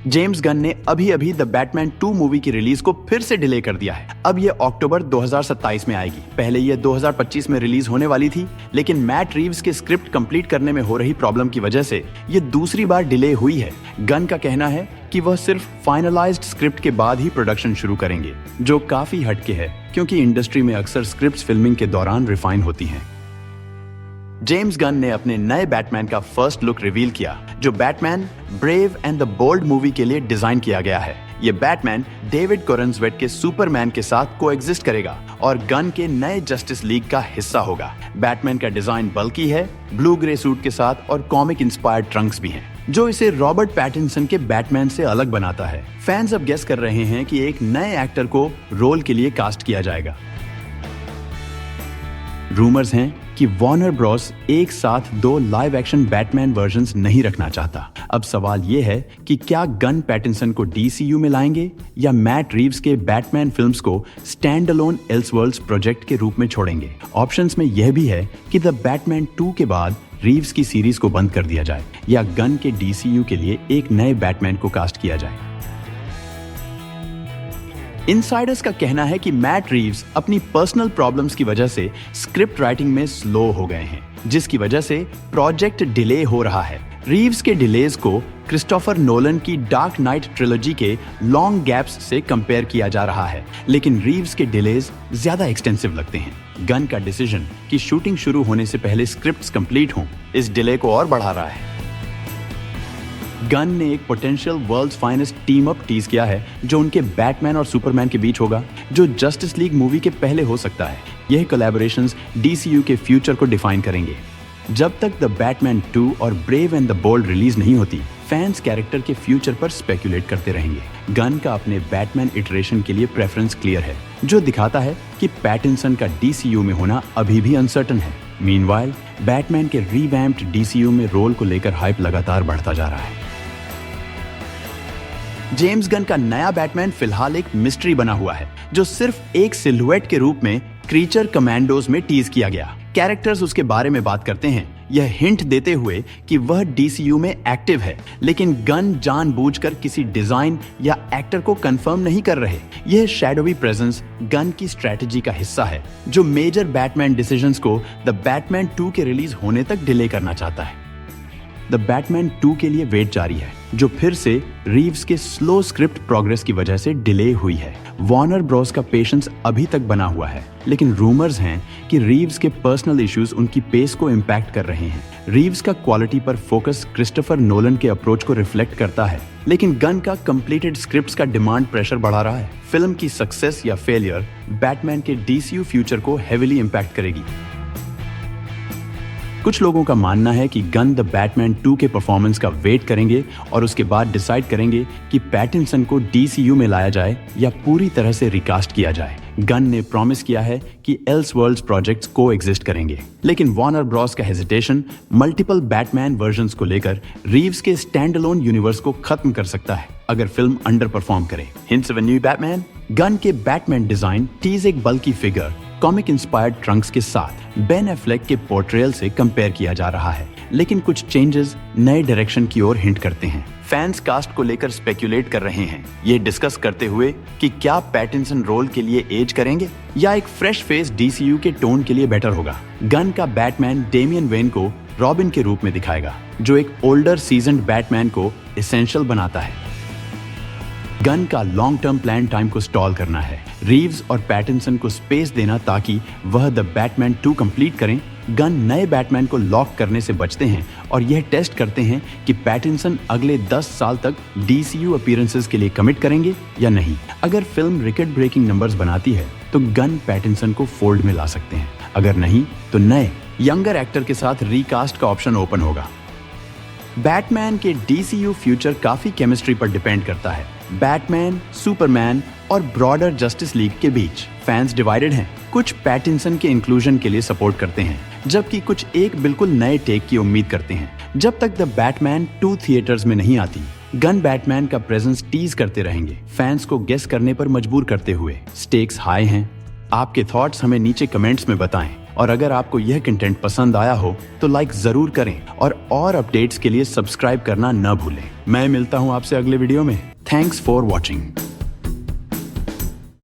James Gunn ने अभी the Batman 2 movie की रिलीज को फिर से डिले कर दिया है। अब ये अक्टूबर 2027 में आएगी। पहले ये 2025 में रिलीज होने वाली थी, लेकिन मैट रीव्स के स्क्रिप्ट कंप्लीट करने में हो रही प्रॉब्लम की वजह से ये दूसरी बार डिले हुई है। गन का कहना है कि वह सिर्फ फाइनलाइज्ड स्क्रिप्ट के बाद ही प्रोडक्शन शुरू करेंगे, जो काफी हटके है क्योंकि इंडस्ट्री में अक्सर स्क्रिप्ट्स फिल्मिंग के दौरान रिफाइन होती हैं। जेम्स गन ने अपने नए बैटमैन का फर्स्ट लुक रिवील किया, जो Batman brave and the bold movie के लिए डिजाइन किया गया है। ये बैटमैन डेविड कोरन्सवेट के सुपरमैन के साथ कोएग्जिस्ट करेगा और गन के नए जस्टिस लीग का हिस्सा होगा। बैटमैन का डिजाइन बल्की है, ब्लू ग्रे सूट के साथ और कॉमिक इंस्पायर्ड ट्रंक्स भी हैं, जो इसे रॉबर्ट पैटिंसन के बैटमैन से अलग बनाता है। फैंस अब गेस कर रहे हैं कि एक नए एक्टर को रोल के लिए कास्ट किया जाएगा। रूमर्स हैं कि वार्नर ब्रॉस एक साथ 2 लाइव एक्शन बैटमैन वर्जन्स नहीं रखना चाहता। अब सवाल यह है कि क्या गन पैटिंसन को डीसीयू में लाएंगे या मैट रीव्स के बैटमैन फिल्म्स को स्टैंड अलोन एल्सवर्ल्ड्स प्रोजेक्ट के रूप में छोड़ेंगे। ऑप्शंस में यह भी है कि द बैटमैन 2 के बाद रीव्स की सीरीज को बंद कर दिया जाए या गन के डीसीयू के लिए एक नए बैटमैन को कास्ट किया जाए। इनसाइडर्स का कहना है कि मैट रीव्स अपनी पर्सनल प्रॉब्लम्स की वजह से स्क्रिप्ट राइटिंग में स्लो हो गए हैं, जिसकी वजह से प्रोजेक्ट डिले हो रहा है। रीव्स के डिलेज को क्रिस्टोफर नोलन की डार्क नाइट ट्रिलॉजी के लॉन्ग गैप्स से कंपेयर किया जा रहा है, लेकिन रीव्स के डिलेज ज्यादा एक्सटेंसिव लगते हैं। गन का डिसीजन कि शूटिंग शुरू होने से पहले स्क्रिप्ट्स कंप्लीट हों, इस डिले को और बढ़ा रहा है। गन ने एक potential world's finest team up tease किया है, जो उनके बैटमैन और सुपरमैन के बीच होगा, जो जस्टिस लीग मूवी के पहले हो सकता है। यह कोलैबोरेशंस डीसीयू के फ्यूचर को डिफाइन करेंगे। जब तक द बैटमैन 2 और brave and the bold release नहीं होती, फैंस कैरेक्टर के फ्यूचर पर स्पेकुलेट करते रहेंगे। गन का अपने बैटमैन इटरेशन के लिए प्रेफरेंस क्लियर है, जो दिखाता है कि पैटिंसन का डीसीयू में होना अभी भी अनसर्टन है। मीनवाइल बैटमैन के रीवैम्प्ड डीसीयू में रोल को लेकर हाइप लगातार बढ़ता जा रहा है। जेम्स गन का नया बैटमैन फिलहाल एक मिस्ट्री बना हुआ है, जो सिर्फ एक सिलुएट के रूप में क्रीचर कमांडोज में टीज किया गया। कैरेक्टर्स उसके बारे में बात करते हैं, यह हिंट देते हुए कि वह डीसीयू में एक्टिव है, लेकिन गन जानबूझकर किसी डिजाइन या एक्टर को कंफर्म नहीं कर रहे। यह शैडोवी प्रेजेंस गन की स्ट्रेटजी का हिस्सा है, जो मेजर बैटमैन डिसीजंस को द बैटमैन 2 के रिलीज होने तक डिले करना चाहता है। द बैटमैन 2 के लिए वेट जारी है, जो फिर से रीव्स के स्लो स्क्रिप्ट प्रोग्रेस की वजह से डिले हुई है। वार्नर ब्रॉस का पेशेंस अभी तक बना हुआ है, लेकिन रूमर्स हैं कि रीव्स के पर्सनल इश्यूज उनकी पेस को इम्पैक्ट कर रहे हैं। रीव्स का क्वालिटी पर फोकस क्रिस्टोफर नोलन के अप्रोच को रिफ्लेक्ट करता है, लेकिन गन का कंप्लीटेड स्क्रिप्ट्स का डिमांड प्रेशर बढ़ा रहा है। फिल्म की सक्सेस या फेलियर बैटमैन के डीसीयू फ्यूचर को हेविली इम्पैक्ट करेगी। कुछ लोगों का मानना है कि गन द बैटमैन 2 के परफॉर्मेंस का वेट करेंगे और उसके बाद डिसाइड करेंगे कि पैटिंसन को डीसीयू में लाया जाए या पूरी तरह से रिकास्ट किया जाए। गन ने प्रॉमिस किया है कि एल्सवर्ल्ड्स प्रोजेक्ट्स को एग्जिस्ट करेंगे, लेकिन वार्नर ब्रॉस का हेजिटेशन मल्टीपल बैटमैन वर्जन्स को लेकर रीव्स के स्टैंड अलोन यूनिवर्स को खत्म कर सकता है अगर फिल्म अंडर परफॉर्म करे। Hints of a new Batman. Gun के बैटमैन डिजाइन टीज एक बल्की फिगर कॉमिक इंस्पायर्ड ट्रंक्स के साथ बेन एफ्लेक के पोर्ट्रेयल से कंपेयर किया जा रहा है, लेकिन कुछ चेंजेस नए डायरेक्शन की ओर हिंट करते हैं। फैंस कास्ट को लेकर स्पेक्यूलेट कर रहे हैं, ये डिस्कस करते हुए कि क्या पैटिंसन रोल के लिए एज करेंगे या एक फ्रेश फेस डीसीयू के टोन के लिए बेटर होगा। गन का बैटमैन डेमियन वेन को रॉबिन के रूप में दिखाएगा, जो एक ओल्डर सीजन्ड बैटमैन को एसेंशियल बनाता है। गन का लॉन्ग टर्म प्लान टाइम को स्टॉल करना है, रीव्स और पैटिंसन को स्पेस देना ताकि वह द बैटमैन 2 कंप्लीट करें। गन नए बैटमैन को लॉक करने से बचते हैं और यह टेस्ट करते हैं कि पैटिंसन अगले 10 साल तक डीसीयू अपीयरेंसेस के लिए कमिट करेंगे या नहीं। अगर फिल्म रिकॉर्ड ब्रेकिंग नंबर्स बनाती है तो गन पैटिंसन को फोल्ड में ला सकते हैं, अगर नहीं तो नए यंगर एक्टर के साथ रीकास्ट का ऑप्शन ओपन होगा। बैटमैन के डीसीयू फ्यूचर काफी केमिस्ट्री पर डिपेंड करता है। बैटमैन, सुपरमैन और ब्रॉडर जस्टिस लीग के बीच फैंस डिवाइडेड हैं। कुछ पैटिंसन के इंक्लूजन के लिए सपोर्ट करते हैं, जबकि कुछ एक बिल्कुल नए टेक की उम्मीद करते हैं। जब तक द बैटमैन 2 थिएटर्स में नहीं आती, गन बैटमैन का प्रेजेंस टीज करते रहेंगे, फैंस को गेस करने पर मजबूर करते हुए। स्टेक्स हाई हैं। आपके थॉट्स हमें नीचे कमेंट्स में बताएं, और अगर आपको यह कंटेंट पसंद आया हो तो लाइक जरूर करें और और अपडेट्स के लिए सब्सक्राइब करना न भूलें। मैं मिलता हूं आपसे अगले वीडियो में। Thanks for watching.